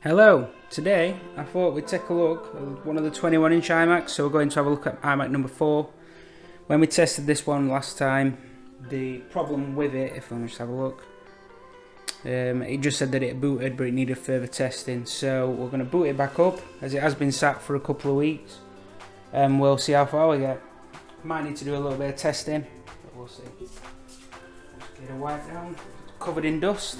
Hello, today I thought we'd take a look at one of the 21-inch iMacs, so we're going to have a look at iMac number 4. When we tested this one last time, the problem with it, if I just have a look, it just said that it booted but it needed further testing, so we're going to boot it back up as it has been sat for a couple of weeks and we'll see how far we get. Might need to do a little bit of testing, but we'll see. Let's get a wipe down, it's covered in dust.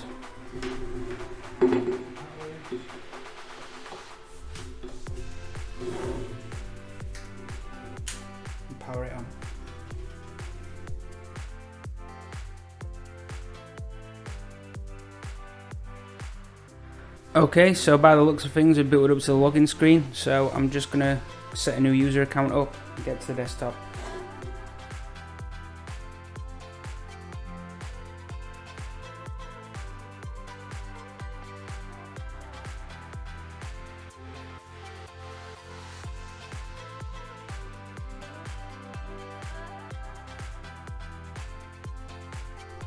Power it on. Okay, so by the looks of things, we've booted up to the login screen, so I'm just gonna set a new user account up and get to the desktop.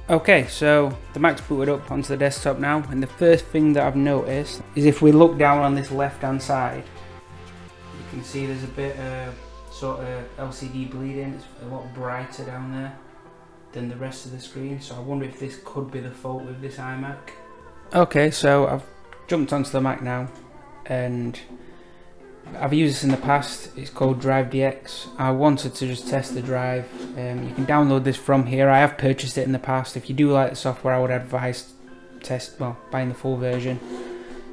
Okay, so the Mac's booted up onto the desktop now, and the first thing that I've noticed is if we look down on this left hand side, you can see there's a bit of sort of LCD bleeding. It's a lot brighter down there than the rest of the screen, so I wonder if this could be the fault with this iMac. Okay, so I've jumped onto the Mac now, and I've used this in the past. It's called DriveDX. I wanted to just test the drive. You can download this from here. I have purchased it in the past. If you do like the software, I would advise buying the full version.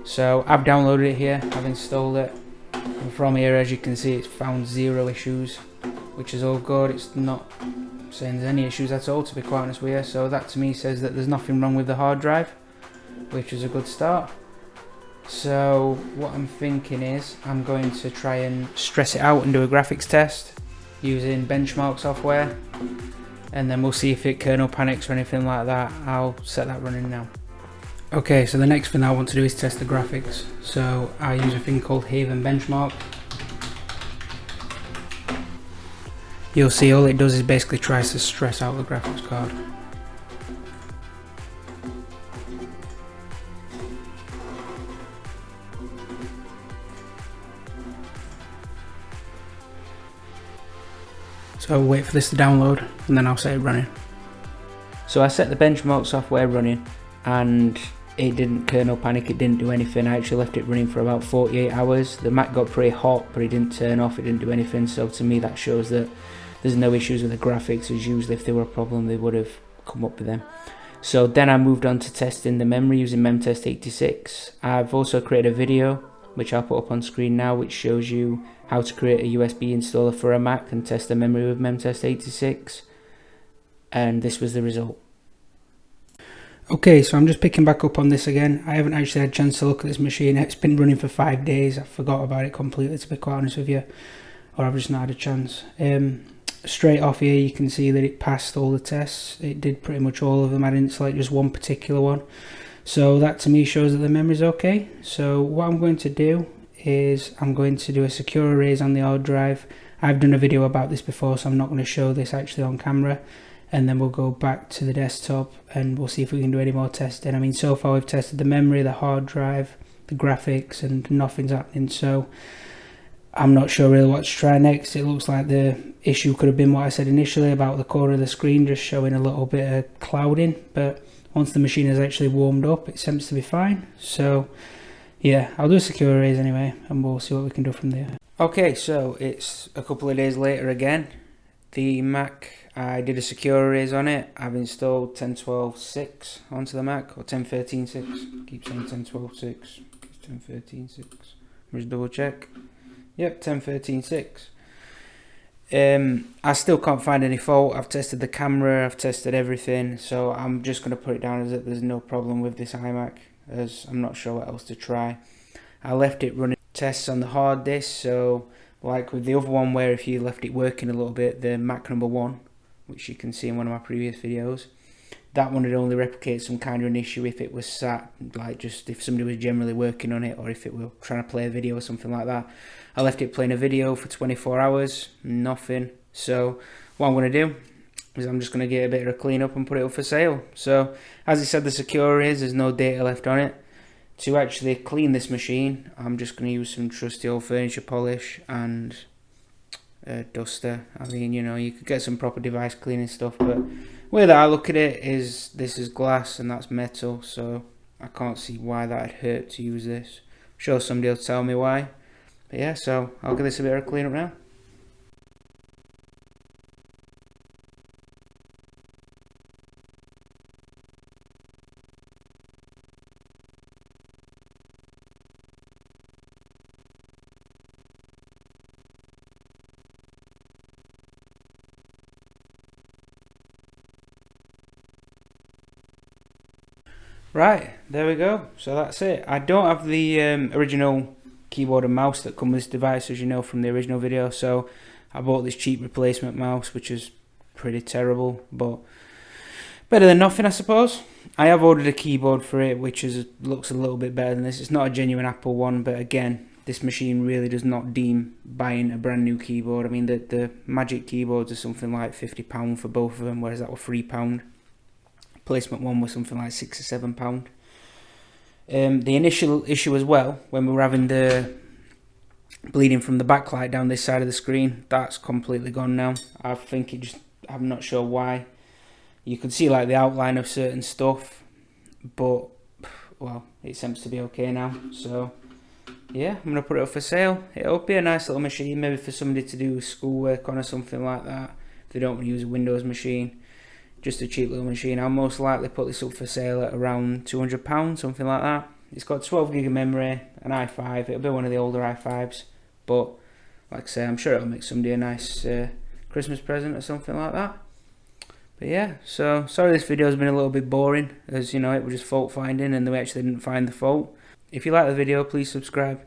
So I've downloaded it here. I've installed it. And from here, as you can see, it's found 0 issues, which is all good. It's not saying there's any issues at all, to be quite honest with you. So that to me says that there's nothing wrong with the hard drive, which is a good start. So what I'm thinking is I'm going to try and stress it out and do a graphics test using benchmark software, and then we'll see if it kernel panics or anything like that. I'll set that running now. Okay, so the next thing I want to do is test the graphics. So I use a thing called Haven Benchmark. You'll see all it does is basically tries to stress out the graphics card. So I'll wait for this to download and then I'll set it running. So I set the benchmark software running and it didn't kernel panic, it didn't do anything. I actually left it running for about 48 hours. The Mac got pretty hot, but it didn't turn off, it didn't do anything. So to me that shows that there's no issues with the graphics, as usually if there were a problem they would have come up with them. So then I moved on to testing the memory using MemTest86. I've also created a video which I'll put up on screen now, which shows you how to create a USB installer for a Mac and test the memory with MemTest86, and this was the result. Okay, so I'm just picking back up on this again. I haven't actually had a chance to look at this machine. It's been running for 5 days. I forgot about it completely, to be quite honest with you, or I've just not had a chance. Straight off here you can see that it passed all the tests. It did pretty much all of them. I didn't select just one particular one. So that to me shows that the memory's okay. So what I'm going to do is I'm going to do a secure erase on the hard drive. I've done a video about this before, so I'm not going to show this actually on camera. And then we'll go back to the desktop and we'll see if we can do any more testing. I mean, so far we've tested the memory, the hard drive, the graphics, and nothing's happening. So I'm not sure really what to try next. It looks like the issue could have been what I said initially about the corner of the screen just showing a little bit of clouding, but once the machine has actually warmed up, it seems to be fine. So yeah, I'll do a secure erase anyway, and we'll see what we can do from there. Okay, so it's a couple of days later again. The Mac, I did a secure erase on it. I've installed 10.12.6 onto the Mac, or 10.13.6. Keep saying 10.12.6. It's 10.13.6. Just double check. Yep, 10.13.6. I still can't find any fault. I've tested the camera, I've tested everything, so I'm just going to put it down as that there's no problem with this iMac, as I'm not sure what else to try. I left it running tests on the hard disk, so like with the other one where if you left it working a little bit, the Mac number 1, which you can see in one of my previous videos, that one would only replicate some kind of an issue if it was sat, like just if somebody was generally working on it, or if it were trying to play a video or something like that. I left it playing a video for 24 hours, nothing. So what I'm going to do is I'm just going to get a bit of a clean up and put it up for sale. So as I said, the secure is, there's no data left on it. to actually clean this machine, I'm just going to use some trusty old furniture polish and a duster. I mean, you know, you could get some proper device cleaning stuff, but the way that I look at it is this is glass and that's metal, so I can't see why that'd hurt to use this. I'm sure somebody will tell me why. But yeah, so I'll give this a bit of a clean up now. Right, there we go. So that's it. I don't have the original keyboard and mouse that come with this device, as you know from the original video, so I bought this cheap replacement mouse, which is pretty terrible, but better than nothing, I suppose. I have ordered a keyboard for it, which looks a little bit better than this. It's not a genuine Apple one, but again, this machine really does not deem buying a brand new keyboard. I mean, the Magic keyboards are something like £50 for both of them, whereas that were £3. Replacement one was something like £6 or £7. The initial issue as well, when we were having the bleeding from the backlight down this side of the screen, that's completely gone now. I think I'm not sure why. You could see like the outline of certain stuff, but well, it seems to be okay now. So yeah, I'm gonna put it up for sale. It'll be a nice little machine, maybe for somebody to do schoolwork on or something like that, if they don't want to use a Windows machine. Just a cheap little machine. I'll most likely put this up for sale at around £200, something like that. It's got 12 gig of memory, an i5. It'll be one of the older i5s, but like I say, I'm sure it'll make somebody a nice Christmas present or something like that. But yeah, so sorry this video has been a little bit boring, as you know, it was just fault finding and we actually didn't find the fault. If you like the video, please subscribe.